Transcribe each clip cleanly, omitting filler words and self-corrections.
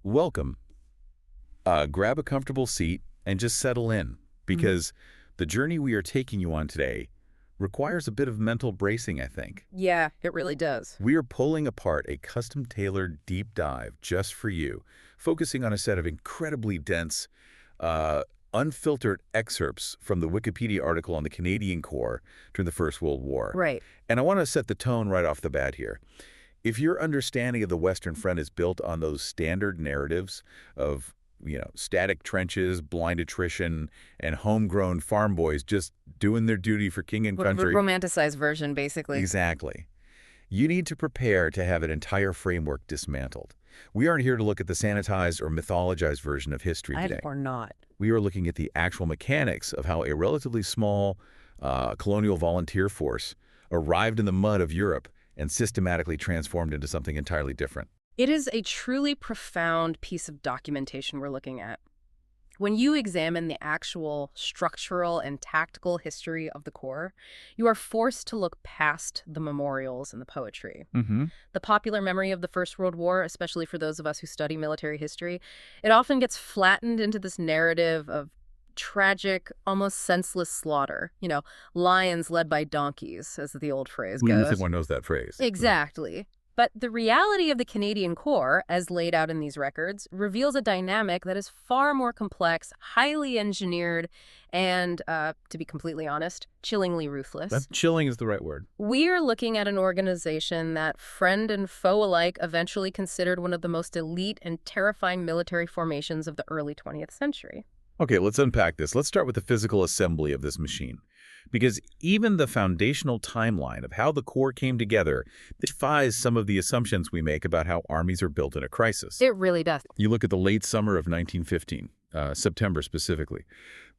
Welcome. Grab a comfortable seat and just settle in, because the journey we are taking you on today requires a bit of mental bracing, I think. Yeah, it really does. We are pulling apart a custom-tailored deep dive just for you, focusing on a set of incredibly dense, unfiltered excerpts from the Wikipedia article on the Canadian Corps during the First World War. Right. And I want to set the tone right off the bat here. If your understanding of the Western Front is built on those standard narratives of, static trenches, blind attrition, and homegrown farm boys just doing their duty for king and country. Romanticized version, basically. Exactly. You need to prepare to have an entire framework dismantled. We aren't here to look at the sanitized or mythologized version of history today. Or not. We are looking at the actual mechanics of how a relatively small colonial volunteer force arrived in the mud of Europe and systematically transformed into something entirely different. It is a truly profound piece of documentation we're looking at. When you examine the actual structural and tactical history of the Corps, you are forced to look past the memorials and the poetry. The popular memory of the First World War, especially for those of us who study military history, it often gets flattened into this narrative of tragic, almost senseless slaughter. Lions led by donkeys, as the old phrase goes. Everyone knows that phrase. Exactly. But the reality of the Canadian Corps, as laid out in these records, reveals a dynamic that is far more complex, highly engineered, and, to be completely honest, chillingly ruthless. Chilling is the right word. We are looking at an organization that friend and foe alike eventually considered one of the most elite and terrifying military formations of the early 20th century. Okay, let's unpack this. Let's start with the physical assembly of this machine. Because even the foundational timeline of how the Corps came together defies some of the assumptions we make about how armies are built in a crisis. It really does. You look at the late summer of 1915, September specifically.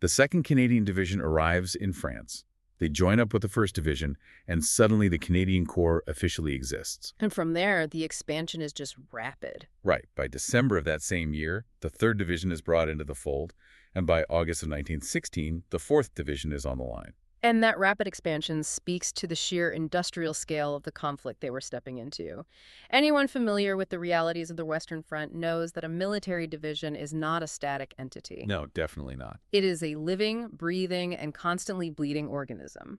The 2nd Canadian Division arrives in France. They join up with the 1st Division, and suddenly the Canadian Corps officially exists. And from there, the expansion is just rapid. Right. By December of that same year, the 3rd Division is brought into the fold, and by August of 1916, the 4th Division is on the line. And that rapid expansion speaks to the sheer industrial scale of the conflict they were stepping into. Anyone familiar with the realities of the Western Front knows that a military division is not a static entity. No, definitely not. It is a living, breathing, and constantly bleeding organism.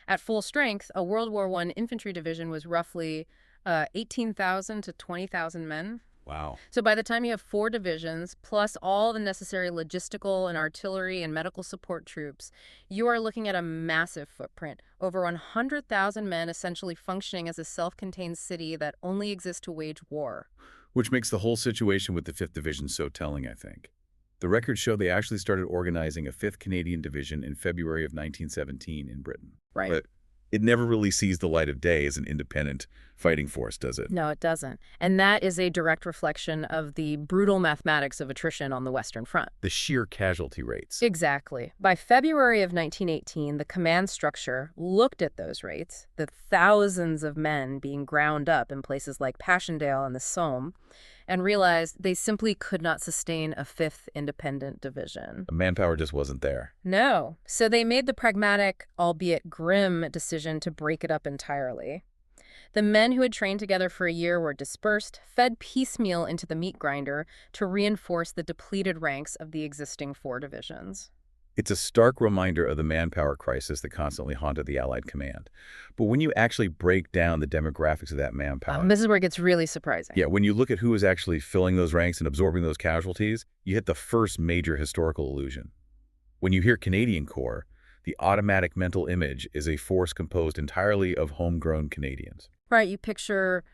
At full strength, a World War I infantry division was roughly 18,000 to 20,000 men. Wow. So by the time you have 4 divisions, plus all the necessary logistical and artillery and medical support troops, you are looking at a massive footprint. Over 100,000 men essentially functioning as a self-contained city that only exists to wage war. Which makes the whole situation with the 5th Division so telling, I think. The records show they actually started organizing a 5th Canadian Division in February of 1917 in Britain. Right. But it never really sees the light of day as an independent fighting force, does it? No, it doesn't. And that is a direct reflection of the brutal mathematics of attrition on the Western Front. The sheer casualty rates. Exactly. By February of 1918, the command structure looked at those rates, the thousands of men being ground up in places like Passchendaele and the Somme, and realized they simply could not sustain a 5th independent division. The manpower just wasn't there. No. So they made the pragmatic, albeit grim, decision to break it up entirely. The men who had trained together for a year were dispersed, fed piecemeal into the meat grinder to reinforce the depleted ranks of the existing 4 divisions. It's a stark reminder of the manpower crisis that constantly haunted the Allied command. But when you actually break down the demographics of that manpower... This is where it gets really surprising. Yeah, when you look at who is actually filling those ranks and absorbing those casualties, you hit the first major historical illusion. When you hear Canadian Corps, the automatic mental image is a force composed entirely of homegrown Canadians. Right, you picture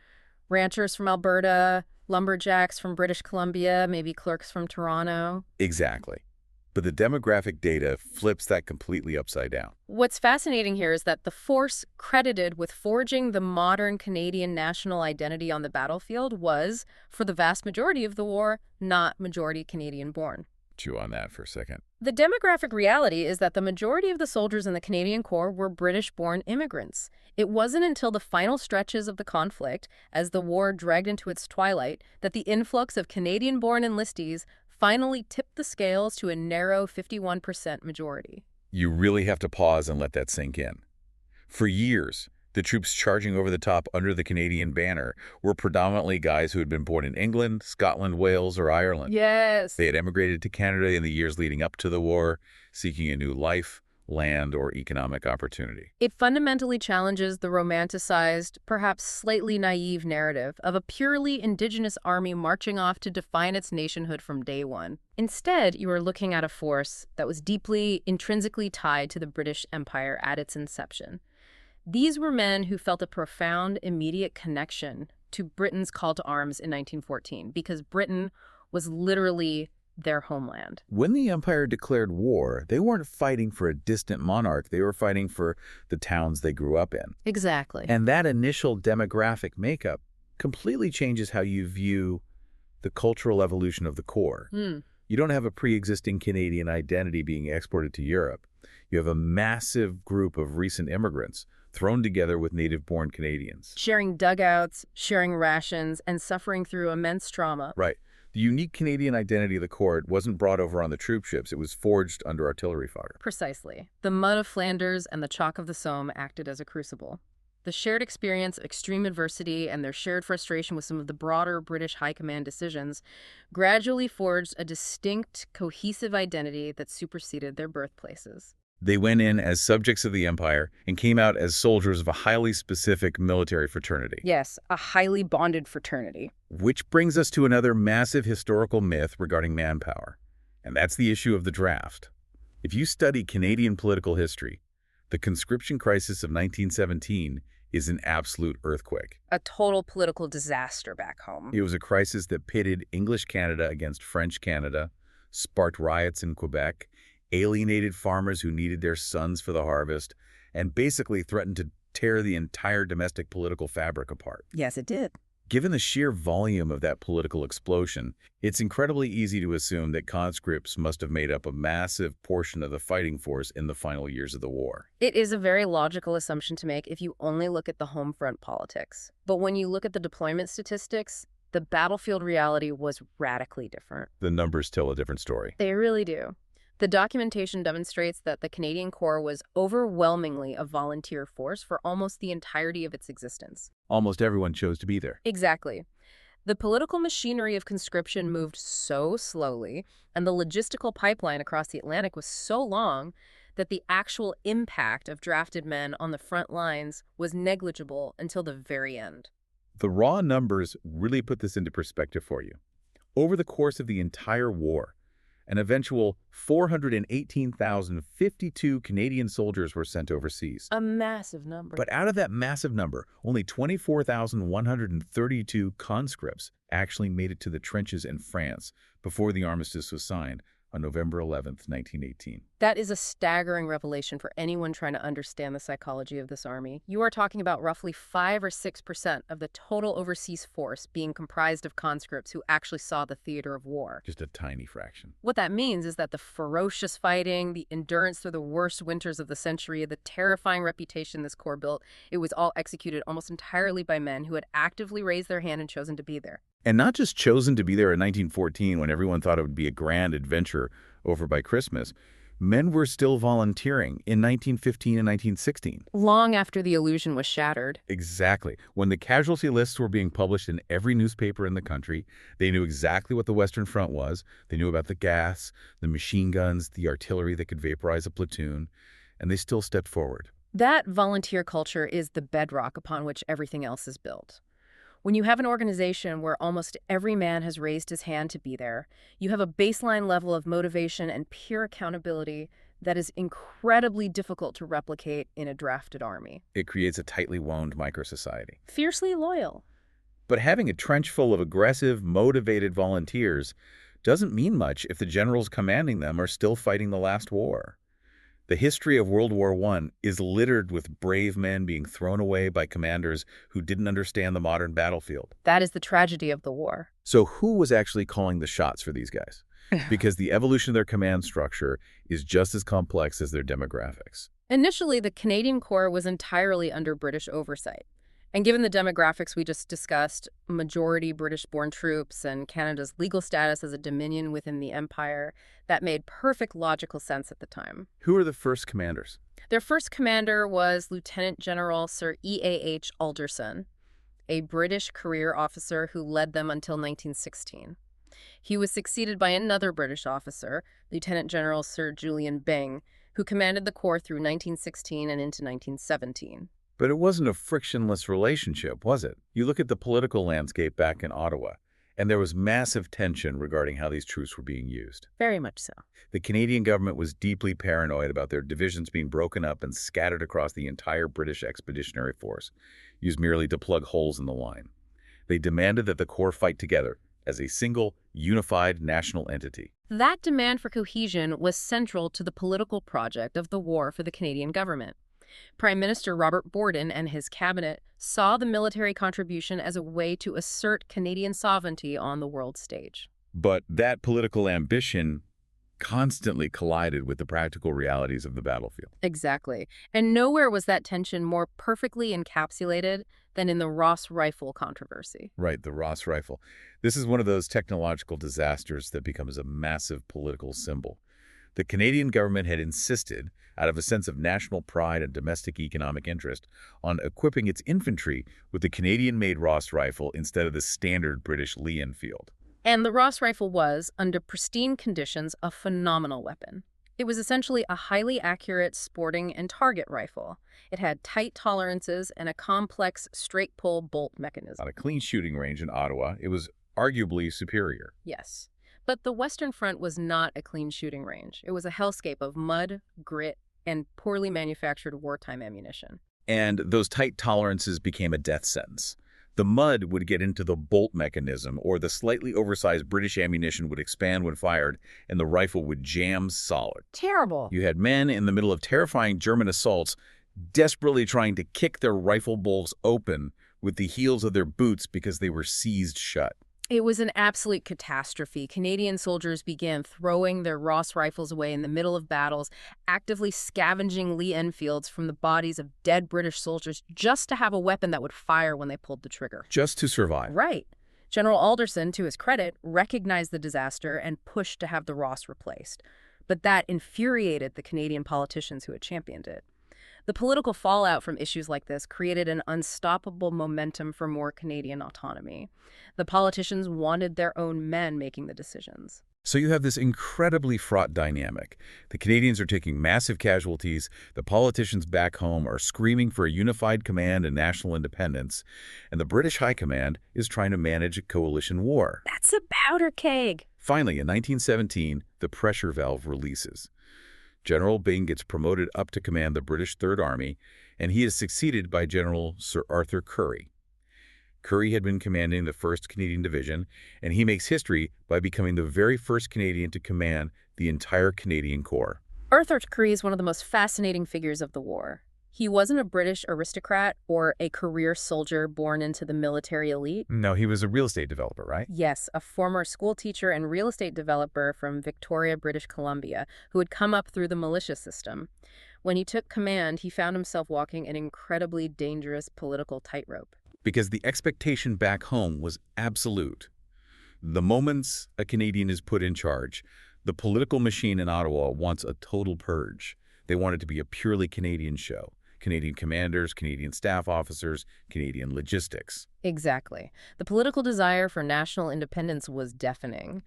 ranchers from Alberta, lumberjacks from British Columbia, maybe clerks from Toronto. Exactly. But the demographic data flips that completely upside down. What's fascinating here is that the force credited with forging the modern Canadian national identity on the battlefield was, for the vast majority of the war, not majority Canadian-born. Chew on that for a second. The demographic reality is that the majority of the soldiers in the Canadian Corps were British-born immigrants. It wasn't until the final stretches of the conflict, as the war dragged into its twilight, that the influx of Canadian-born enlistees finally tipped the scales to a narrow 51% majority. You really have to pause and let that sink in. For years, The troops charging over the top under the Canadian banner were predominantly guys who had been born in England, Scotland, Wales, or Ireland. Yes. They had emigrated to Canada in the years leading up to the war, seeking a new life, land, or economic opportunity. It fundamentally challenges the romanticized, perhaps slightly naive narrative of a purely indigenous army marching off to define its nationhood from day one. Instead, you are looking at a force that was deeply, intrinsically tied to the British Empire at its inception. These were men who felt a profound, immediate connection to Britain's call to arms in 1914, because Britain was literally their homeland. When the Empire declared war, they weren't fighting for a distant monarch. They were fighting for the towns they grew up in. Exactly. And that initial demographic makeup completely changes how you view the cultural evolution of the Corps. You don't have a pre-existing Canadian identity being exported to Europe. You have a massive group of recent immigrants thrown together with native-born Canadians. Sharing dugouts, sharing rations, and suffering through immense trauma. Right. The unique Canadian identity of the Corps wasn't brought over on the troop ships. It was forged under artillery fire. Precisely. The mud of Flanders and the chalk of the Somme acted as a crucible. The shared experience of extreme adversity and their shared frustration with some of the broader British High Command decisions gradually forged a distinct, cohesive identity that superseded their birthplaces. They went in as subjects of the Empire and came out as soldiers of a highly specific military fraternity. Yes, a highly bonded fraternity. Which brings us to another massive historical myth regarding manpower, and that's the issue of the draft. If you study Canadian political history, the conscription crisis of 1917 is an absolute earthquake. A total political disaster back home. It was a crisis that pitted English Canada against French Canada, sparked riots in Quebec, alienated farmers who needed their sons for the harvest, and basically threatened to tear the entire domestic political fabric apart. Yes, it did. Given the sheer volume of that political explosion, it's incredibly easy to assume that conscripts must have made up a massive portion of the fighting force in the final years of the war. It is a very logical assumption to make if you only look at the home front politics. But when you look at the deployment statistics, the battlefield reality was radically different. The numbers tell a different story. They really do. The documentation demonstrates that the Canadian Corps was overwhelmingly a volunteer force for almost the entirety of its existence. Almost everyone chose to be there. Exactly. The political machinery of conscription moved so slowly, and the logistical pipeline across the Atlantic was so long, that the actual impact of drafted men on the front lines was negligible until the very end. The raw numbers really put this into perspective for you. Over the course of the entire war, an eventual 418,052 Canadian soldiers were sent overseas. A massive number. But out of that massive number, only 24,132 conscripts actually made it to the trenches in France before the armistice was signed on November 11th, 1918. That is a staggering revelation for anyone trying to understand the psychology of this army. You are talking about roughly 5 or 6% of the total overseas force being comprised of conscripts who actually saw the theater of war. Just a tiny fraction. What that means is that the ferocious fighting, the endurance through the worst winters of the century, the terrifying reputation this Corps built, it was all executed almost entirely by men who had actively raised their hand and chosen to be there. And not just chosen to be there in 1914 when everyone thought it would be a grand adventure over by Christmas. Men were still volunteering in 1915 and 1916. Long after the illusion was shattered. Exactly. When the casualty lists were being published in every newspaper in the country, they knew exactly what the Western Front was. They knew about the gas, the machine guns, the artillery that could vaporize a platoon, and they still stepped forward. That volunteer culture is the bedrock upon which everything else is built. When you have an organization where almost every man has raised his hand to be there, you have a baseline level of motivation and pure accountability that is incredibly difficult to replicate in a drafted army. It creates a tightly wound microsociety. Fiercely loyal. But having a trench full of aggressive, motivated volunteers doesn't mean much if the generals commanding them are still fighting the last war. The history of World War I is littered with brave men being thrown away by commanders who didn't understand the modern battlefield. That is the tragedy of the war. So who was actually calling the shots for these guys? Because the evolution of their command structure is just as complex as their demographics. Initially, the Canadian Corps was entirely under British oversight. And given the demographics we just discussed, majority British-born troops and Canada's legal status as a dominion within the empire, that made perfect logical sense at the time. Who are the first commanders? Their first commander was Lieutenant General Sir E.A.H. Alderson, a British career officer who led them until 1916. He was succeeded by another British officer, Lieutenant General Sir Julian Byng, who commanded the Corps through 1916 and into 1917. But it wasn't a frictionless relationship, was it? You look at the political landscape back in Ottawa, and there was massive tension regarding how these troops were being used. Very much so. The Canadian government was deeply paranoid about their divisions being broken up and scattered across the entire British Expeditionary Force, used merely to plug holes in the line. They demanded that the Corps fight together as a single, unified national entity. That demand for cohesion was central to the political project of the war for the Canadian government. Prime Minister Robert Borden and his cabinet saw the military contribution as a way to assert Canadian sovereignty on the world stage. But that political ambition constantly collided with the practical realities of the battlefield. Exactly. And nowhere was that tension more perfectly encapsulated than in the Ross rifle controversy. Right, the Ross rifle. This is one of those technological disasters that becomes a massive political symbol. The Canadian government had insisted, out of a sense of national pride and domestic economic interest, on equipping its infantry with the Canadian-made Ross rifle instead of the standard British Lee-Enfield. And the Ross rifle was, under pristine conditions, a phenomenal weapon. It was essentially a highly accurate sporting and target rifle. It had tight tolerances and a complex straight-pull bolt mechanism. On a clean shooting range in Ottawa, it was arguably superior. Yes. But the Western Front was not a clean shooting range. It was a hellscape of mud, grit, and poorly manufactured wartime ammunition. And those tight tolerances became a death sentence. The mud would get into the bolt mechanism, or the slightly oversized British ammunition would expand when fired, and the rifle would jam solid. Terrible. You had men in the middle of terrifying German assaults desperately trying to kick their rifle bowls open with the heels of their boots because they were seized shut. It was an absolute catastrophe. Canadian soldiers began throwing their Ross rifles away in the middle of battles, actively scavenging Lee-Enfields from the bodies of dead British soldiers just to have a weapon that would fire when they pulled the trigger. Just to survive. Right. General Alderson, to his credit, recognized the disaster and pushed to have the Ross replaced. But that infuriated the Canadian politicians who had championed it. The political fallout from issues like this created an unstoppable momentum for more Canadian autonomy. The politicians wanted their own men making the decisions. So you have this incredibly fraught dynamic. The Canadians are taking massive casualties. The politicians back home are screaming for a unified command and national independence. And the British High Command is trying to manage a coalition war. That's a powder keg. Finally, in 1917, the pressure valve releases. General Byng gets promoted up to command the British Third Army, and he is succeeded by General Sir Arthur Currie. Currie had been commanding the 1st Canadian Division, and he makes history by becoming the very first Canadian to command the entire Canadian Corps. Arthur Currie is one of the most fascinating figures of the war. He wasn't a British aristocrat or a career soldier born into the military elite. No, he was a real estate developer, right? Yes, a former school teacher and real estate developer from Victoria, British Columbia, who had come up through the militia system. When he took command, he found himself walking an incredibly dangerous political tightrope. Because the expectation back home was absolute. The moment a Canadian is put in charge, the political machine in Ottawa wants a total purge. They want it to be a purely Canadian show. Canadian commanders, Canadian staff officers, Canadian logistics. Exactly. The political desire for national independence was deafening.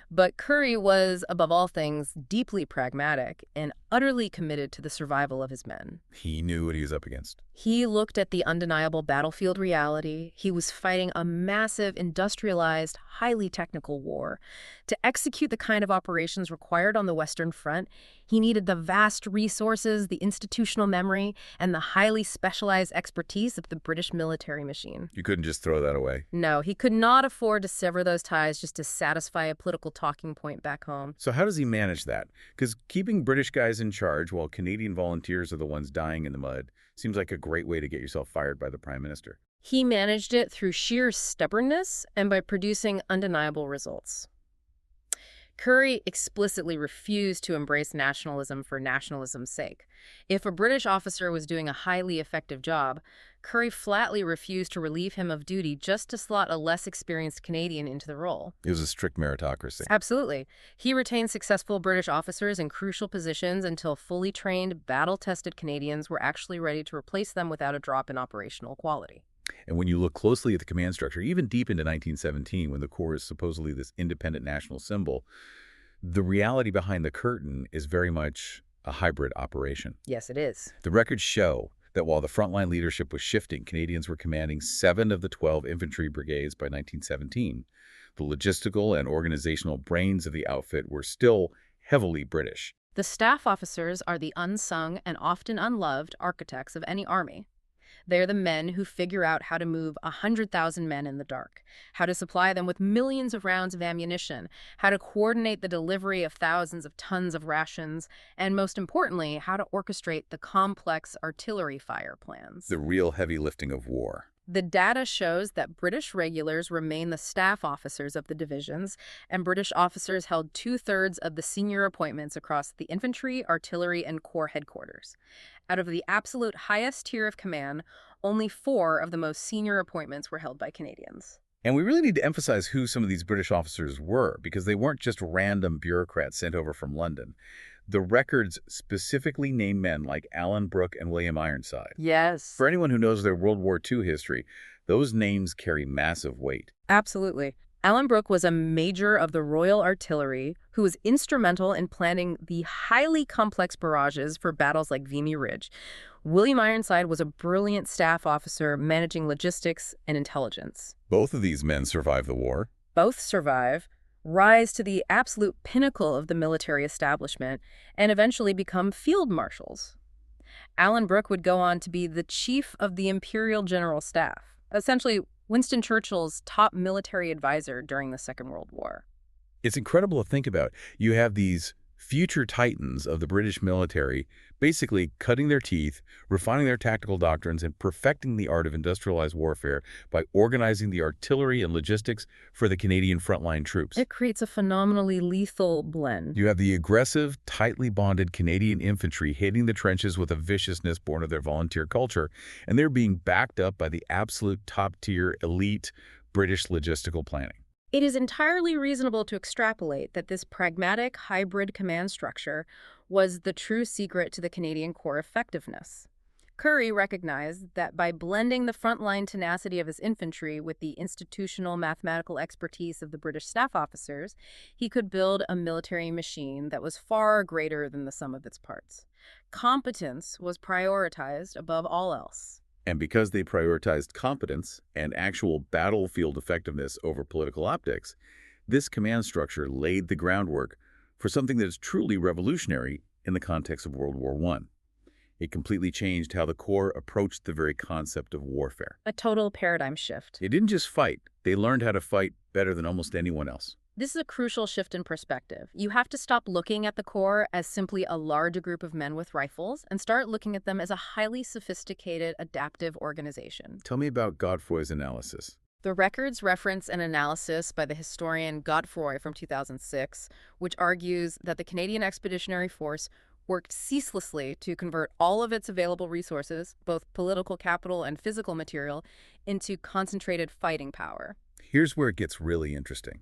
But Currie was, above all things, deeply pragmatic and utterly committed to the survival of his men. He knew what he was up against. He looked at the undeniable battlefield reality. He was fighting a massive, industrialized, highly technical war. To execute the kind of operations required on the Western Front, he needed the vast resources, the institutional memory, and the highly specialized expertise of the British military machine. You couldn't just throw that away. No, he could not afford to sever those ties just to satisfy a political talking point back home. So how does he manage that? Because keeping British guys in charge while Canadian volunteers are the ones dying in the mud seems like a great way to get yourself fired by the Prime Minister. He managed it through sheer stubbornness and by producing undeniable results. Currie explicitly refused to embrace nationalism for nationalism's sake. If a British officer was doing a highly effective job, Currie flatly refused to relieve him of duty just to slot a less experienced Canadian into the role. It was a strict meritocracy. Absolutely. He retained successful British officers in crucial positions until fully trained, battle-tested Canadians were actually ready to replace them without a drop in operational quality. And when you look closely at the command structure, even deep into 1917, when the Corps is supposedly this independent national symbol, the reality behind the curtain is very much a hybrid operation. Yes, it is. The records show that while the frontline leadership was shifting, Canadians were commanding 7 of the 12 infantry brigades by 1917. The logistical and organizational brains of the outfit were still heavily British. The staff officers are the unsung and often unloved architects of any army. They're the men who figure out how to move 100,000 men in the dark, how to supply them with millions of rounds of ammunition, how to coordinate the delivery of thousands of tons of rations, and most importantly, how to orchestrate the complex artillery fire plans. The real heavy lifting of war. The data shows that British regulars remain the staff officers of the divisions, and British officers held 2/3 of the senior appointments across the infantry, artillery, and corps headquarters. Out of the absolute highest tier of command, only 4 of the most senior appointments were held by Canadians. And we really need to emphasize who some of these British officers were, because they weren't just random bureaucrats sent over from London. The records specifically name men like Alan Brooke and William Ironside. Yes. For anyone who knows their World War II history, those names carry massive weight. Absolutely. Alan Brooke was a major of the Royal Artillery who was instrumental in planning the highly complex barrages for battles like Vimy Ridge. William Ironside was a brilliant staff officer managing logistics and intelligence. Both of these men survived the war. Both survive, rise to the absolute pinnacle of the military establishment, and eventually become field marshals. Alan Brooke would go on to be the chief of the Imperial General Staff, essentially Winston Churchill's top military advisor during the Second World War. It's incredible to think about. You have these future titans of the British military basically cutting their teeth, refining their tactical doctrines, and perfecting the art of industrialized warfare by organizing the artillery and logistics for the Canadian frontline troops. It creates a phenomenally lethal blend. You have the aggressive, tightly bonded Canadian infantry hitting the trenches with a viciousness born of their volunteer culture, and they're being backed up by the absolute top-tier, elite British logistical planning. It is entirely reasonable to extrapolate that this pragmatic hybrid command structure was the true secret to the Canadian Corps' effectiveness. Currie recognized that by blending the frontline tenacity of his infantry with the institutional mathematical expertise of the British staff officers, he could build a military machine that was far greater than the sum of its parts. Competence was prioritized above all else. And because they prioritized competence and actual battlefield effectiveness over political optics, this command structure laid the groundwork for something that is truly revolutionary in the context of World War I. It completely changed how the Corps approached the very concept of warfare. A total paradigm shift. They didn't just fight, they learned how to fight better than almost anyone else. This is a crucial shift in perspective. You have to stop looking at the Corps as simply a large group of men with rifles and start looking at them as a highly sophisticated, adaptive organization. Tell me about Godefroy's analysis. The records reference an analysis by the historian Godefroy from 2006, which argues that the Canadian Expeditionary Force worked ceaselessly to convert all of its available resources, both political capital and physical material, into concentrated fighting power. Here's where it gets really interesting.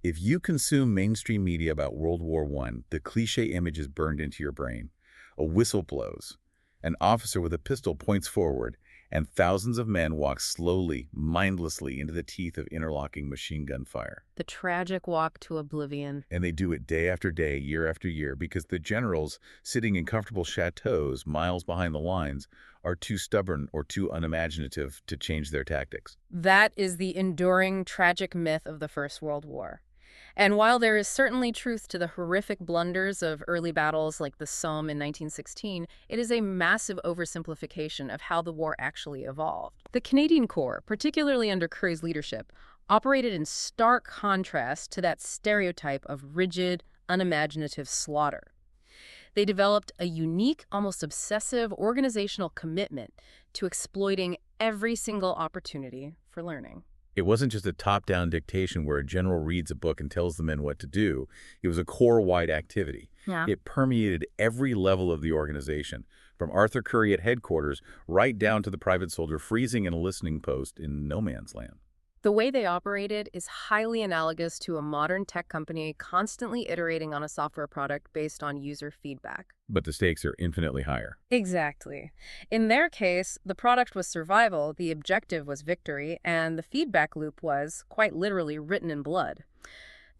If you consume mainstream media about World War I, the cliché image is burned into your brain. A whistle blows, an officer with a pistol points forward, and thousands of men walk slowly, mindlessly into the teeth of interlocking machine gun fire. The tragic walk to oblivion. And they do it day after day, year after year, because the generals, sitting in comfortable chateaus miles behind the lines, are too stubborn or too unimaginative to change their tactics. That is the enduring tragic myth of the First World War. And while there is certainly truth to the horrific blunders of early battles like the Somme in 1916, it is a massive oversimplification of how the war actually evolved. The Canadian Corps, particularly under Currie's leadership, operated in stark contrast to that stereotype of rigid, unimaginative slaughter. They developed a unique, almost obsessive organizational commitment to exploiting every single opportunity for learning. It wasn't just a top-down dictation where a general reads a book and tells the men what to do. It was a corps-wide activity. Yeah. It permeated every level of the organization, from Arthur Currie at headquarters right down to the private soldier freezing in a listening post in no man's land. The way they operated is highly analogous to a modern tech company constantly iterating on a software product based on user feedback. But the stakes are infinitely higher. Exactly. In their case, the product was survival, the objective was victory, and the feedback loop was, quite literally, written in blood.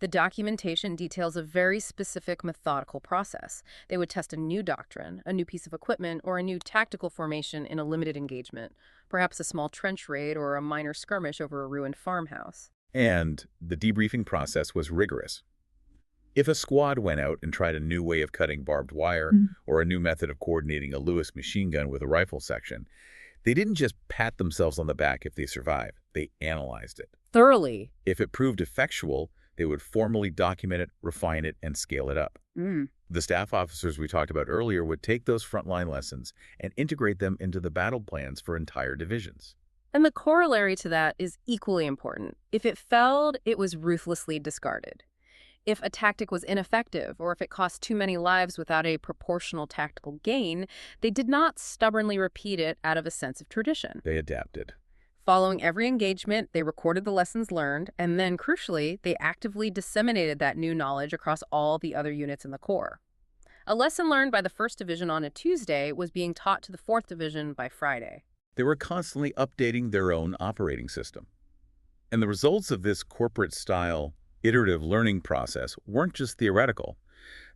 The documentation details a very specific methodical process. They would test a new doctrine, a new piece of equipment, or a new tactical formation in a limited engagement, perhaps a small trench raid or a minor skirmish over a ruined farmhouse. And the debriefing process was rigorous. If a squad went out and tried a new way of cutting barbed wire or a new method of coordinating a Lewis machine gun with a rifle section, they didn't just pat themselves on the back if they survived. They analyzed it. Thoroughly. If it proved effectual, they would formally document it, refine it, and scale it up. The staff officers we talked about earlier would take those frontline lessons and integrate them into the battle plans for entire divisions. And the corollary to that is equally important. If it failed, it was ruthlessly discarded. If a tactic was ineffective, or if it cost too many lives without a proportional tactical gain, they did not stubbornly repeat it out of a sense of tradition. They adapted. Following every engagement, they recorded the lessons learned, and then, crucially, they actively disseminated that new knowledge across all the other units in the Corps. A lesson learned by the 1st Division on a Tuesday was being taught to the 4th Division by Friday. They were constantly updating their own operating system. And the results of this corporate-style, iterative learning process weren't just theoretical.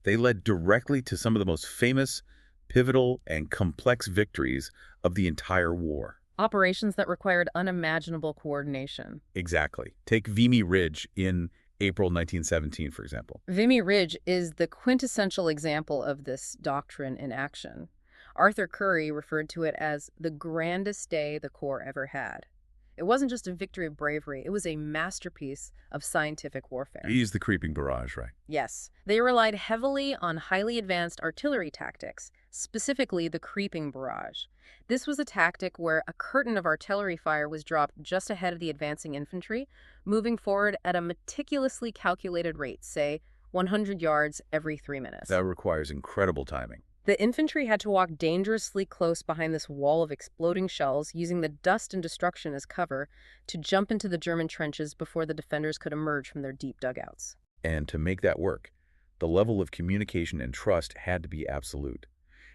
They led directly to some of the most famous, pivotal, and complex victories of the entire war. Operations that required unimaginable coordination. Exactly. Take Vimy Ridge in April 1917, for example. Vimy Ridge is the quintessential example of this doctrine in action. Arthur Currie referred to it as the grandest day the Corps ever had. It wasn't just a victory of bravery, it was a masterpiece of scientific warfare. Ease the creeping barrage, right? Yes. They relied heavily on highly advanced artillery tactics, specifically the creeping barrage. This was a tactic where a curtain of artillery fire was dropped just ahead of the advancing infantry, moving forward at a meticulously calculated rate, say 100 yards every 3 minutes. That requires incredible timing. The infantry had to walk dangerously close behind this wall of exploding shells, using the dust and destruction as cover to jump into the German trenches before the defenders could emerge from their deep dugouts. And to make that work, the level of communication and trust had to be absolute.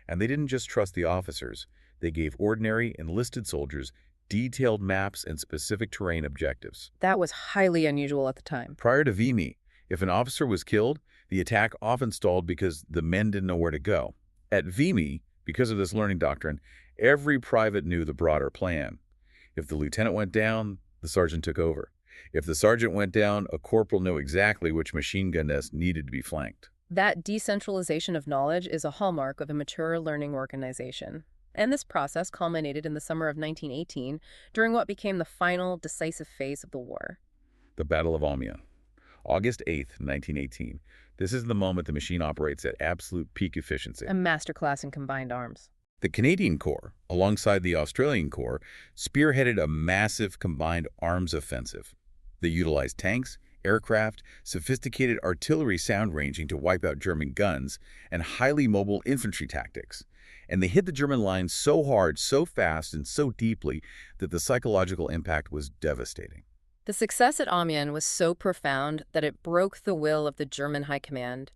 And they didn't just trust the officers. They gave ordinary, enlisted soldiers detailed maps and specific terrain objectives. That was highly unusual at the time. Prior to Vimy, if an officer was killed, the attack often stalled because the men didn't know where to go. At Vimy, because of this learning doctrine, every private knew the broader plan. If the lieutenant went down, the sergeant took over. If the sergeant went down, a corporal knew exactly which machine gun nest needed to be flanked. That decentralization of knowledge is a hallmark of a mature learning organization. And this process culminated in the summer of 1918 during what became the final decisive phase of the war. The Battle of Amiens, August 8th, 1918. This is the moment the machine operates at absolute peak efficiency. A masterclass in combined arms. The Canadian Corps, alongside the Australian Corps, spearheaded a massive combined arms offensive. They utilized tanks, aircraft, sophisticated artillery sound ranging to wipe out German guns, and highly mobile infantry tactics. And they hit the German lines so hard, so fast, and so deeply that the psychological impact was devastating. The success at Amiens was so profound that it broke the will of the German High Command.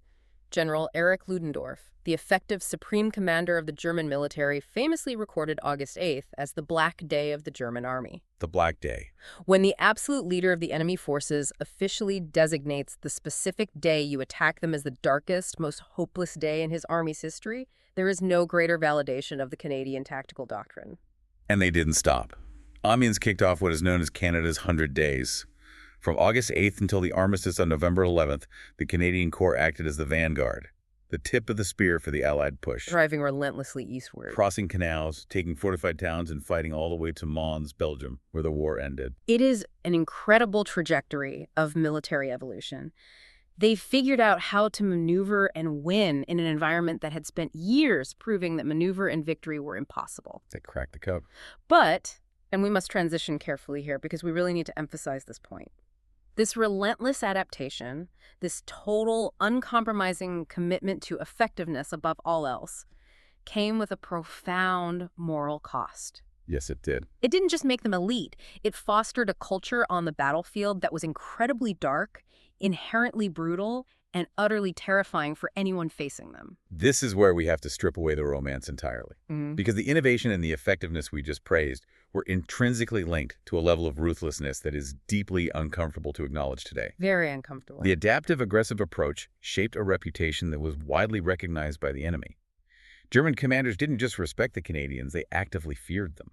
General Erich Ludendorff, the effective supreme commander of the German military, famously recorded August 8th as the Black Day of the German Army. The Black Day. When the absolute leader of the enemy forces officially designates the specific day you attack them as the darkest, most hopeless day in his army's history, there is no greater validation of the Canadian tactical doctrine. And they didn't stop. Amiens kicked off what is known as Canada's 100 Days. From August 8th until the armistice on November 11th, the Canadian Corps acted as the vanguard, the tip of the spear for the Allied push. Driving relentlessly eastward. Crossing canals, taking fortified towns, and fighting all the way to Mons, Belgium, where the war ended. It is an incredible trajectory of military evolution. They figured out how to maneuver and win in an environment that had spent years proving that maneuver and victory were impossible. They cracked the code. But And we must transition carefully here because we really need to emphasize this point. This relentless adaptation, this total, uncompromising commitment to effectiveness above all else, came with a profound moral cost. Yes, it did. It didn't just make them elite. It fostered a culture on the battlefield that was incredibly dark, inherently brutal, and utterly terrifying for anyone facing them. This is where we have to strip away the romance entirely. Because the innovation and the effectiveness we just praised were intrinsically linked to a level of ruthlessness that is deeply uncomfortable to acknowledge today. Very uncomfortable. The adaptive, aggressive approach shaped a reputation that was widely recognized by the enemy. German commanders didn't just respect the Canadians, they actively feared them.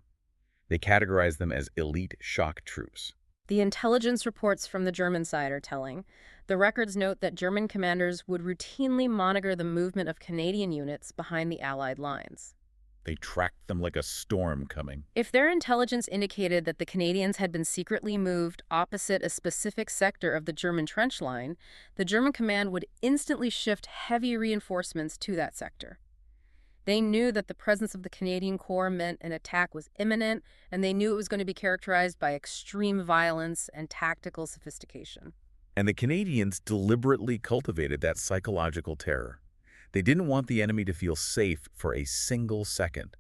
They categorized them as elite shock troops. The intelligence reports from the German side are telling. The records note that German commanders would routinely monitor the movement of Canadian units behind the Allied lines. They tracked them like a storm coming. If their intelligence indicated that the Canadians had been secretly moved opposite a specific sector of the German trench line, the German command would instantly shift heavy reinforcements to that sector. They knew that the presence of the Canadian Corps meant an attack was imminent, and they knew it was going to be characterized by extreme violence and tactical sophistication. And the Canadians deliberately cultivated that psychological terror. They didn't want the enemy to feel safe for a single second.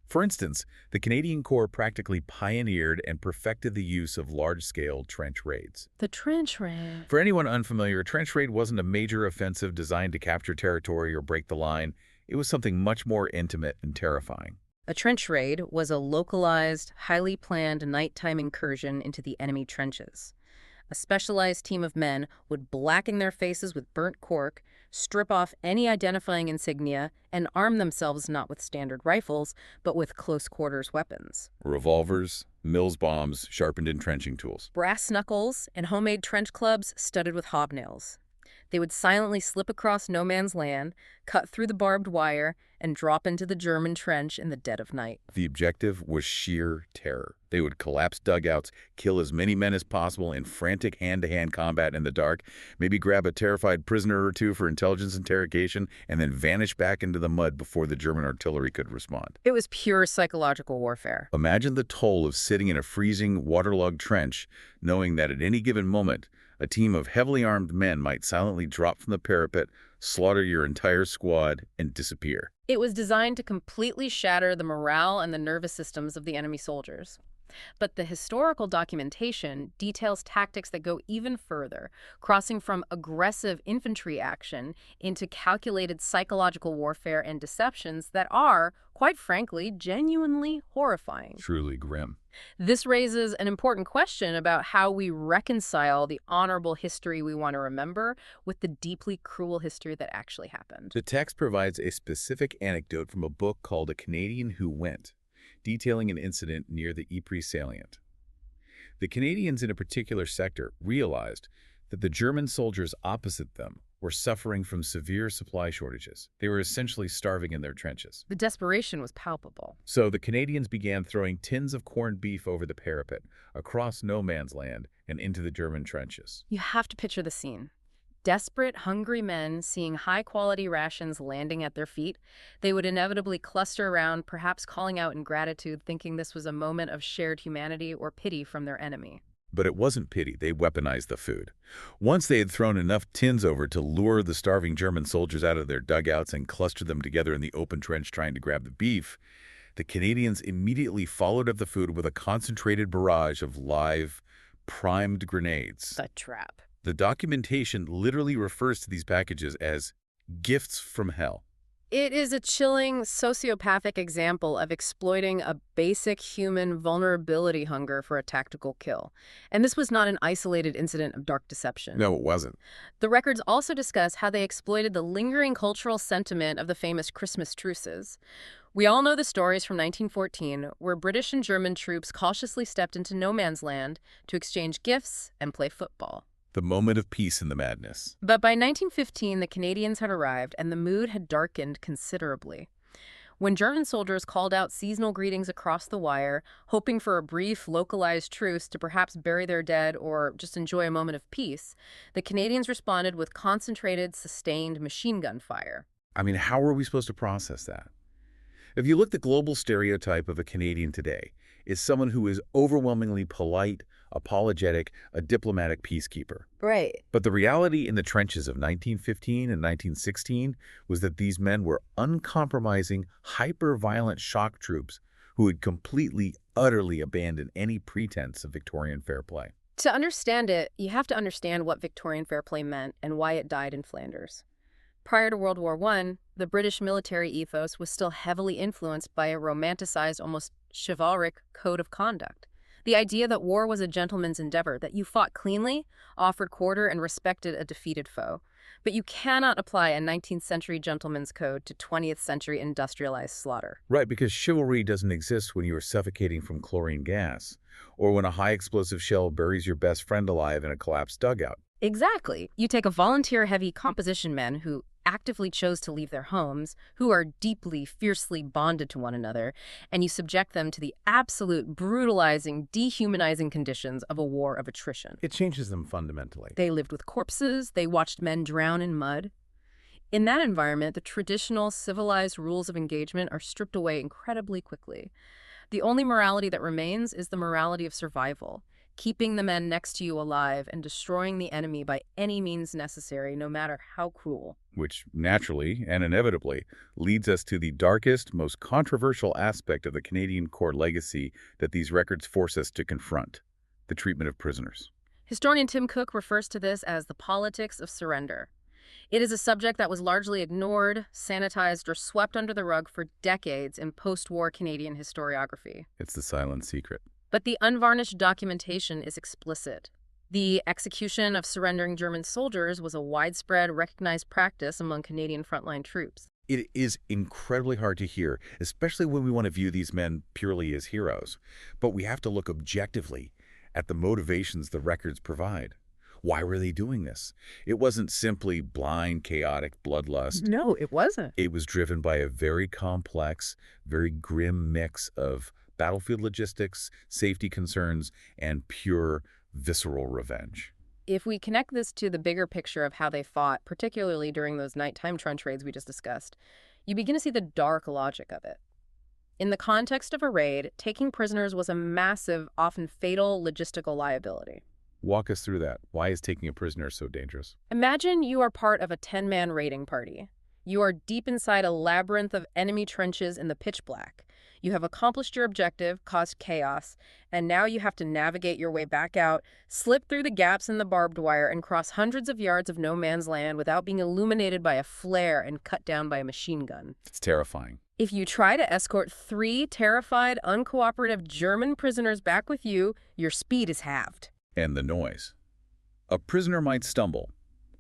For instance, the Canadian Corps practically pioneered and perfected the use of large-scale trench raids. The trench raid. For anyone unfamiliar, a trench raid wasn't a major offensive designed to capture territory or break the line. It was something much more intimate and terrifying. A trench raid was a localized, highly planned nighttime incursion into the enemy trenches. A specialized team of men would blacken their faces with burnt cork, strip off any identifying insignia, and arm themselves not with standard rifles, but with close-quarters weapons. Revolvers, Mills bombs, sharpened entrenching tools. Brass knuckles and homemade trench clubs studded with hobnails. They would silently slip across no man's land, cut through the barbed wire, and drop into the German trench in the dead of night. The objective was sheer terror. They would collapse dugouts, kill as many men as possible in frantic hand-to-hand combat in the dark, maybe grab a terrified prisoner or two for intelligence interrogation, and then vanish back into the mud before the German artillery could respond. It was pure psychological warfare. Imagine the toll of sitting in a freezing, waterlogged trench, knowing that at any given moment, a team of heavily armed men might silently drop from the parapet, slaughter your entire squad, and disappear. It was designed to completely shatter the morale and the nervous systems of the enemy soldiers. But the historical documentation details tactics that go even further, crossing from aggressive infantry action into calculated psychological warfare and deceptions that are, quite frankly, genuinely horrifying. Truly grim. This raises an important question about how we reconcile the honorable history we want to remember with the deeply cruel history that actually happened. The text provides a specific anecdote from a book called A Canadian Who Went, detailing an incident near the Ypres salient. The Canadians in a particular sector realized that the German soldiers opposite them were suffering from severe supply shortages. They were essentially starving in their trenches. The desperation was palpable. So the Canadians began throwing tins of corned beef over the parapet, across no man's land, and into the German trenches. You have to picture the scene. Desperate, hungry men seeing high-quality rations landing at their feet, they would inevitably cluster around, perhaps calling out in gratitude, thinking this was a moment of shared humanity or pity from their enemy. But it wasn't pity. They weaponized the food. Once they had thrown enough tins over to lure the starving German soldiers out of their dugouts and clustered them together in the open trench trying to grab the beef, the Canadians immediately followed up the food with a concentrated barrage of live, primed grenades. The trap. The documentation literally refers to these packages as gifts from hell. It is a chilling, sociopathic example of exploiting a basic human vulnerability hunger for a tactical kill. And this was not an isolated incident of dark deception. No, it wasn't. The records also discuss how they exploited the lingering cultural sentiment of the famous Christmas truces. We all know the stories from 1914, where British and German troops cautiously stepped into no man's land to exchange gifts and play football. The moment of peace in the madness. But by 1915, the Canadians had arrived, and the mood had darkened considerably. When German soldiers called out seasonal greetings across the wire, hoping for a brief, localized truce to perhaps bury their dead or just enjoy a moment of peace, the Canadians responded with concentrated, sustained machine gun fire. I mean, how were we supposed to process that? If you look, the global stereotype of a Canadian today is someone who is overwhelmingly polite, apologetic, a diplomatic peacekeeper. Right. But the reality in the trenches of 1915 and 1916 was that these men were uncompromising, hyper-violent shock troops who had completely, utterly abandoned any pretense of Victorian fair play. To understand it, you have to understand what Victorian fair play meant and why it died in Flanders. Prior to World War I, the British military ethos was still heavily influenced by a romanticized, almost chivalric code of conduct. The idea that war was a gentleman's endeavor, that you fought cleanly, offered quarter, and respected a defeated foe. But you cannot apply a 19th century gentleman's code to 20th century industrialized slaughter. Right, because chivalry doesn't exist when you are suffocating from chlorine gas, or when a high-explosive shell buries your best friend alive in a collapsed dugout. Exactly. You take a volunteer-heavy composition men who actively chose to leave their homes, who are deeply, fiercely bonded to one another, and you subject them to the absolute brutalizing, dehumanizing conditions of a war of attrition. It changes them fundamentally. They lived with corpses, they watched men drown in mud. In that environment, the traditional civilized rules of engagement are stripped away incredibly quickly. The only morality that remains is the morality of survival, keeping the men next to you alive and destroying the enemy by any means necessary, no matter how cruel. Which naturally and inevitably leads us to the darkest, most controversial aspect of the Canadian Corps legacy that these records force us to confront: the treatment of prisoners. Historian Tim Cook refers to this as the politics of surrender. It is a subject that was largely ignored, sanitized, or swept under the rug for decades in post-war Canadian historiography. It's the silent secret. But the unvarnished documentation is explicit. The execution of surrendering German soldiers was a widespread, recognized practice among Canadian frontline troops. It is incredibly hard to hear, especially when we want to view these men purely as heroes. But we have to look objectively at the motivations the records provide. Why were they doing this? It wasn't simply blind, chaotic bloodlust. No, it wasn't. It was driven by a very complex, very grim mix of battlefield logistics, safety concerns, and pure, visceral revenge. If we connect this to the bigger picture of how they fought, particularly during those nighttime trench raids we just discussed, you begin to see the dark logic of it. In the context of a raid, taking prisoners was a massive, often fatal logistical liability. Walk us through that. Why is taking a prisoner so dangerous? Imagine you are part of a 10-man raiding party. You are deep inside a labyrinth of enemy trenches in the pitch black. You have accomplished your objective, caused chaos, and now you have to navigate your way back out, slip through the gaps in the barbed wire, and cross hundreds of yards of no man's land without being illuminated by a flare and cut down by a machine gun. It's terrifying. If you try to escort 3 terrified, uncooperative German prisoners back with you, your speed is halved. And the noise. A prisoner might stumble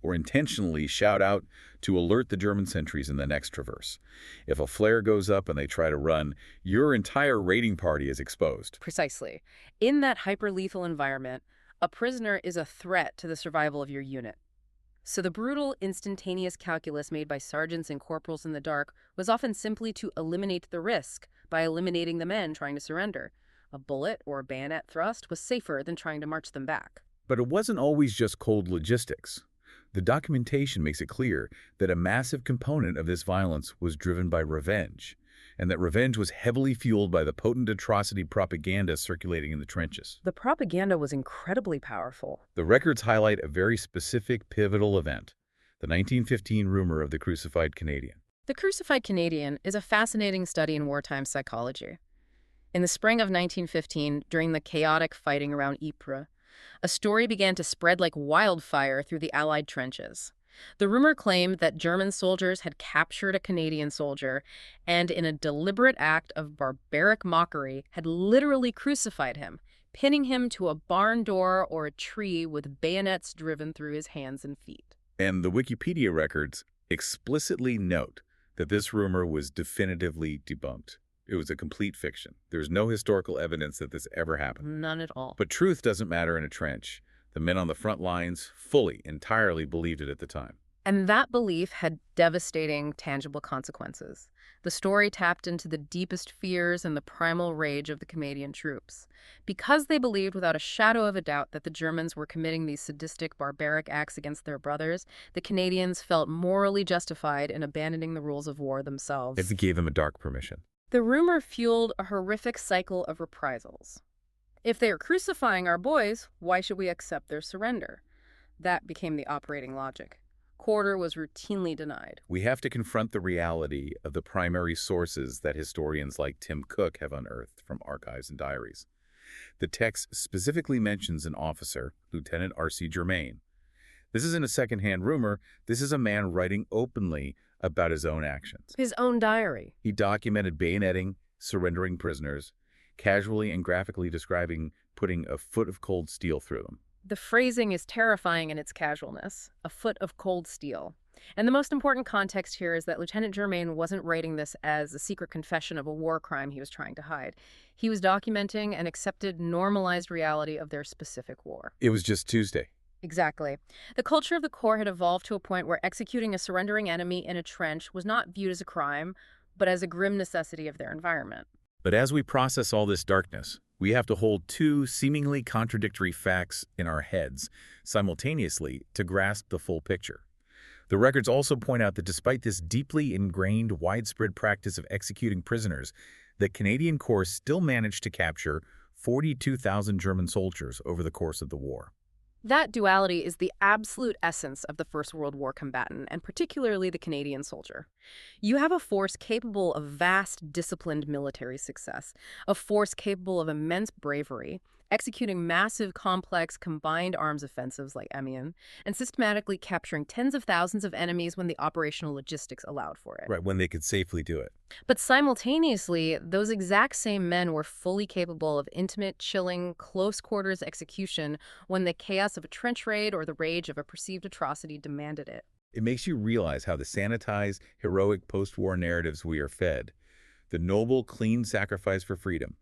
or intentionally shout out to alert the German sentries in the next traverse. If a flare goes up and they try to run, your entire raiding party is exposed. Precisely. In that hyper-lethal environment, a prisoner is a threat to the survival of your unit. So the brutal, instantaneous calculus made by sergeants and corporals in the dark was often simply to eliminate the risk by eliminating the men trying to surrender. A bullet or a bayonet thrust was safer than trying to march them back. But it wasn't always just cold logistics. The documentation makes it clear that a massive component of this violence was driven by revenge, and that revenge was heavily fueled by the potent atrocity propaganda circulating in the trenches. The propaganda was incredibly powerful. The records highlight a very specific, pivotal event: the 1915 rumor of the crucified Canadian. The crucified Canadian is a fascinating study in wartime psychology. In the spring of 1915, during the chaotic fighting around Ypres, a story began to spread like wildfire through the Allied trenches. The rumor claimed that German soldiers had captured a Canadian soldier and, in a deliberate act of barbaric mockery, had literally crucified him, pinning him to a barn door or a tree with bayonets driven through his hands and feet. And the Wikipedia records explicitly note that this rumor was definitively debunked. It was a complete fiction. There's no historical evidence that this ever happened. None at all. But truth doesn't matter in a trench. The men on the front lines fully, entirely believed it at the time. And that belief had devastating, tangible consequences. The story tapped into the deepest fears and the primal rage of the Canadian troops. Because they believed without a shadow of a doubt that the Germans were committing these sadistic, barbaric acts against their brothers, the Canadians felt morally justified in abandoning the rules of war themselves. It gave them a dark permission. The rumor fueled a horrific cycle of reprisals. If they are crucifying our boys, why should we accept their surrender? That became the operating logic. Quarter was routinely denied. We have to confront the reality of the primary sources that historians like Tim Cook have unearthed from archives and diaries. The text specifically mentions an officer, Lieutenant R.C. Germain. This isn't a secondhand rumor. This is a man writing openly about his own actions. His own diary. He documented bayoneting, surrendering prisoners, casually and graphically describing putting a foot of cold steel through them. The phrasing is terrifying in its casualness, a foot of cold steel. And the most important context here is that Lieutenant Germain wasn't writing this as a secret confession of a war crime he was trying to hide. He was documenting an accepted, normalized reality of their specific war. It was just Tuesday. Exactly. The culture of the Corps had evolved to a point where executing a surrendering enemy in a trench was not viewed as a crime, but as a grim necessity of their environment. But as we process all this darkness, we have to hold two seemingly contradictory facts in our heads simultaneously to grasp the full picture. The records also point out that despite this deeply ingrained, widespread practice of executing prisoners, the Canadian Corps still managed to capture 42,000 German soldiers over the course of the war. That duality is the absolute essence of the First World War combatant, and particularly the Canadian soldier. You have a force capable of vast, disciplined military success, a force capable of immense bravery, executing massive, complex, combined arms offensives like Amiens, and systematically capturing tens of thousands of enemies when the operational logistics allowed for it. Right, when they could safely do it. But simultaneously, those exact same men were fully capable of intimate, chilling, close-quarters execution when the chaos of a trench raid or the rage of a perceived atrocity demanded it. It makes you realize how the sanitized, heroic post-war narratives we are fed, the noble, clean sacrifice for freedom,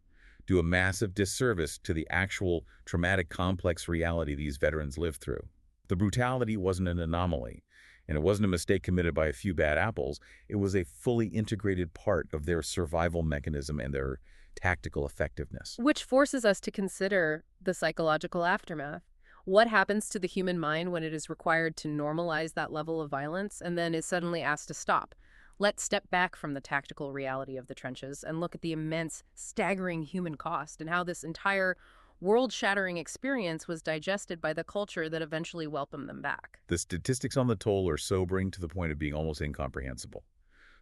do a massive disservice to the actual traumatic, complex reality these veterans lived through. The brutality wasn't an anomaly, and it wasn't a mistake committed by a few bad apples. It was a fully integrated part of their survival mechanism and their tactical effectiveness. Which forces us to consider the psychological aftermath. What happens to the human mind when it is required to normalize that level of violence and then is suddenly asked to stop? Let's step back from the tactical reality of the trenches and look at the immense, staggering human cost and how this entire world-shattering experience was digested by the culture that eventually welcomed them back. The statistics on the toll are sobering to the point of being almost incomprehensible.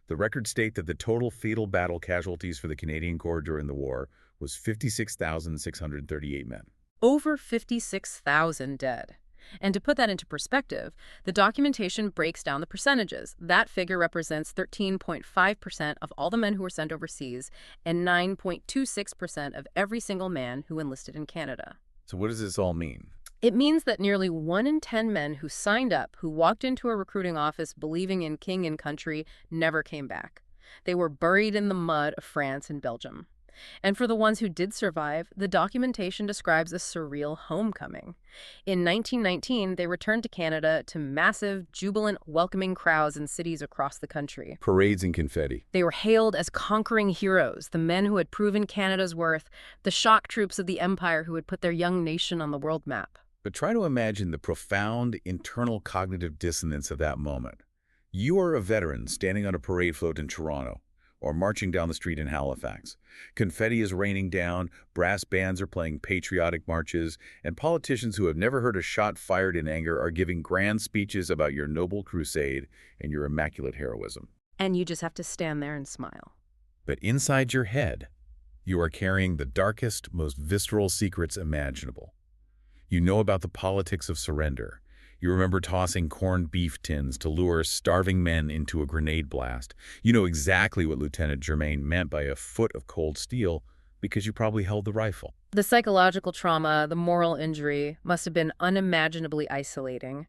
The records state that the total fatal battle casualties for the Canadian Corps during the war was 56,638 men. Over 56,000 dead. And to put that into perspective, the documentation breaks down the percentages. That figure represents 13.5% of all the men who were sent overseas and 9.26% of every single man who enlisted in Canada. So what does this all mean? It means that nearly 1 in 10 men who signed up, who walked into a recruiting office believing in king and country, never came back. They were buried in the mud of France and Belgium. And for the ones who did survive, the documentation describes a surreal homecoming. In 1919, they returned to Canada to massive, jubilant, welcoming crowds in cities across the country. Parades and confetti. They were hailed as conquering heroes, the men who had proven Canada's worth, the shock troops of the Empire who had put their young nation on the world map. But try to imagine the profound internal cognitive dissonance of that moment. You are a veteran standing on a parade float in Toronto, or marching down the street in Halifax. Confetti is raining down, brass bands are playing patriotic marches, and politicians who have never heard a shot fired in anger are giving grand speeches about your noble crusade and your immaculate heroism. And you just have to stand there and smile. But inside your head, you are carrying the darkest, most visceral secrets imaginable. You know about the politics of surrender. You remember tossing corned beef tins to lure starving men into a grenade blast. You know exactly what Lieutenant Germain meant by a foot of cold steel because you probably held the rifle. The psychological trauma, the moral injury, must have been unimaginably isolating.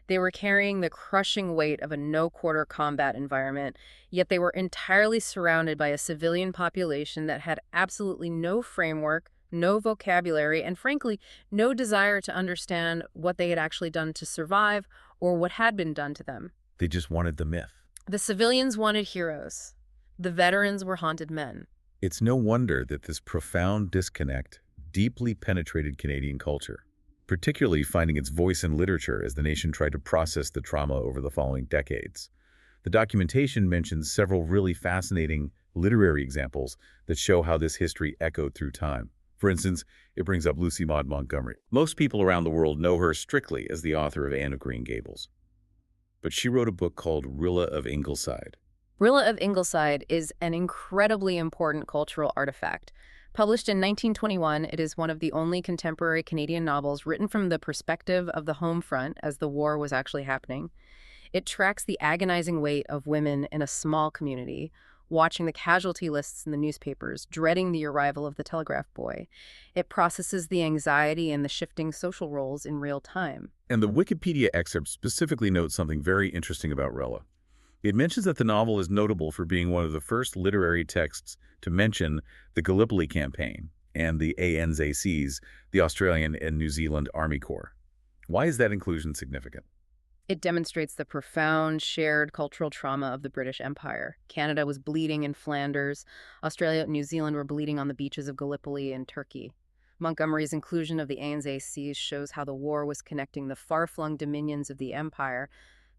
They were carrying the crushing weight of a no-quarter combat environment, yet they were entirely surrounded by a civilian population that had absolutely no framework, no vocabulary, and frankly, no desire to understand what they had actually done to survive or what had been done to them. They just wanted the myth. The civilians wanted heroes. The veterans were haunted men. It's no wonder that this profound disconnect deeply penetrated Canadian culture, particularly finding its voice in literature as the nation tried to process the trauma over the following decades. The documentation mentions several really fascinating literary examples that show how this history echoed through time. For instance, it brings up Lucy Maud Montgomery. Most people around the world know her strictly as the author of Anne of Green Gables. But she wrote a book called Rilla of Ingleside. Rilla of Ingleside is an incredibly important cultural artifact. Published in 1921, it is one of the only contemporary Canadian novels written from the perspective of the home front as the war was actually happening. It tracks the agonizing weight of women in a small community, watching the casualty lists in the newspapers, dreading the arrival of the telegraph boy. It processes the anxiety and the shifting social roles in real time. And the Wikipedia excerpt specifically notes something very interesting about Rilla. It mentions that the novel is notable for being one of the first literary texts to mention the Gallipoli Campaign and the ANZACs, the Australian and New Zealand Army Corps. Why is that inclusion significant? It demonstrates the profound shared cultural trauma of the British Empire. Canada was bleeding in Flanders. Australia and New Zealand were bleeding on the beaches of Gallipoli in Turkey. Montgomery's inclusion of the ANZACs shows how the war was connecting the far-flung dominions of the empire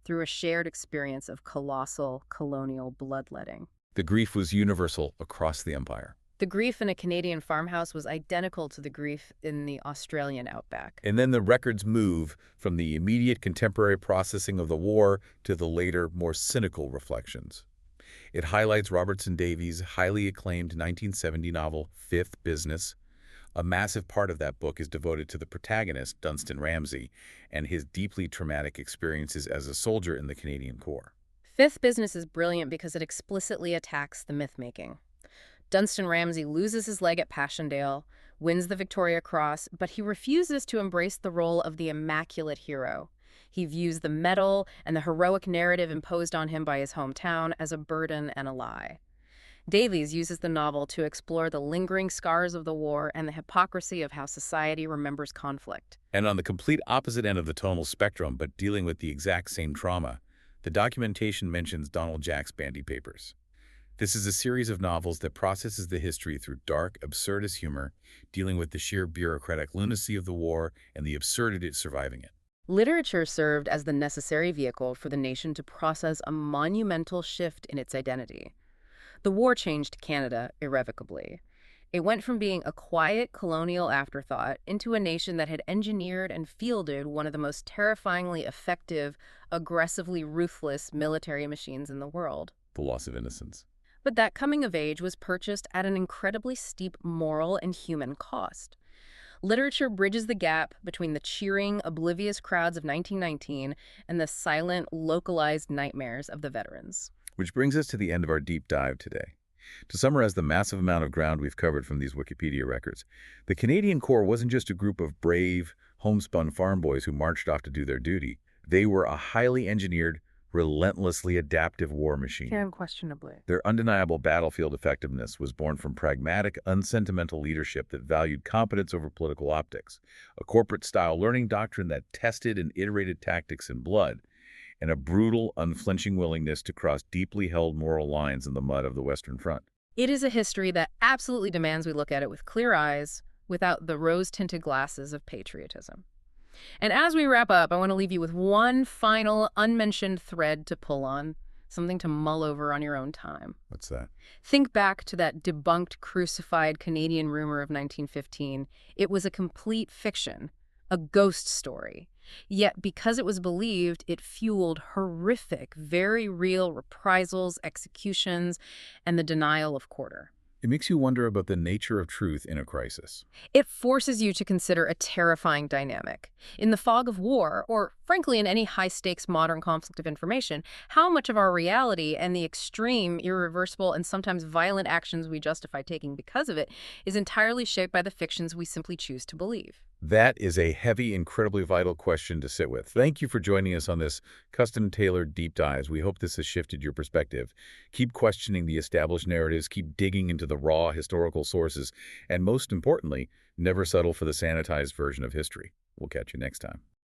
through a shared experience of colossal colonial bloodletting. The grief was universal across the empire. The grief in a Canadian farmhouse was identical to the grief in the Australian outback. And then the records move from the immediate contemporary processing of the war to the later, more cynical reflections. It highlights Robertson Davies' highly acclaimed 1970 novel, Fifth Business. A massive part of that book is devoted to the protagonist, Dunstan Ramsay, and his deeply traumatic experiences as a soldier in the Canadian Corps. Fifth Business is brilliant because it explicitly attacks the myth-making. Dunstan Ramsay loses his leg at Passchendaele, wins the Victoria Cross, but he refuses to embrace the role of the immaculate hero. He views the medal and the heroic narrative imposed on him by his hometown as a burden and a lie. Davies uses the novel to explore the lingering scars of the war and the hypocrisy of how society remembers conflict. And on the complete opposite end of the tonal spectrum, but dealing with the exact same trauma, the documentation mentions Donald Jack's Bandy Papers. This is a series of novels that processes the history through dark, absurdist humor, dealing with the sheer bureaucratic lunacy of the war and the absurdity of surviving it. Literature served as the necessary vehicle for the nation to process a monumental shift in its identity. The war changed Canada irrevocably. It went from being a quiet colonial afterthought into a nation that had engineered and fielded one of the most terrifyingly effective, aggressively ruthless military machines in the world. The loss of innocence. But that coming of age was purchased at an incredibly steep moral and human cost. Literature bridges the gap between the cheering, oblivious crowds of 1919 and the silent, localized nightmares of the veterans. Which brings us to the end of our deep dive today. To summarize the massive amount of ground we've covered from these Wikipedia records, the Canadian Corps wasn't just a group of brave, homespun farm boys who marched off to do their duty. They were a highly engineered, relentlessly adaptive war machine. Unquestionably. Their undeniable battlefield effectiveness was born from pragmatic, unsentimental leadership that valued competence over political optics, a corporate-style learning doctrine that tested and iterated tactics in blood, and a brutal, unflinching willingness to cross deeply held moral lines in the mud of the Western Front. It is a history that absolutely demands we look at it with clear eyes, without the rose-tinted glasses of patriotism. And as we wrap up, I want to leave you with one final unmentioned thread to pull on, something to mull over on your own time. What's that? Think back to that debunked, crucified Canadian rumor of 1915. It was a complete fiction, a ghost story. Yet, because it was believed, it fueled horrific, very real reprisals, executions, and the denial of quarter. It makes you wonder about the nature of truth in a crisis. It forces you to consider a terrifying dynamic. In the fog of war, or frankly in any high-stakes modern conflict of information, how much of our reality and the extreme, irreversible, and sometimes violent actions we justify taking because of it is entirely shaped by the fictions we simply choose to believe? That is a heavy, incredibly vital question to sit with. Thank you for joining us on this custom-tailored deep dives. We hope this has shifted your perspective. Keep questioning the established narratives, keep digging into the raw historical sources, and most importantly, never settle for the sanitized version of history. We'll catch you next time.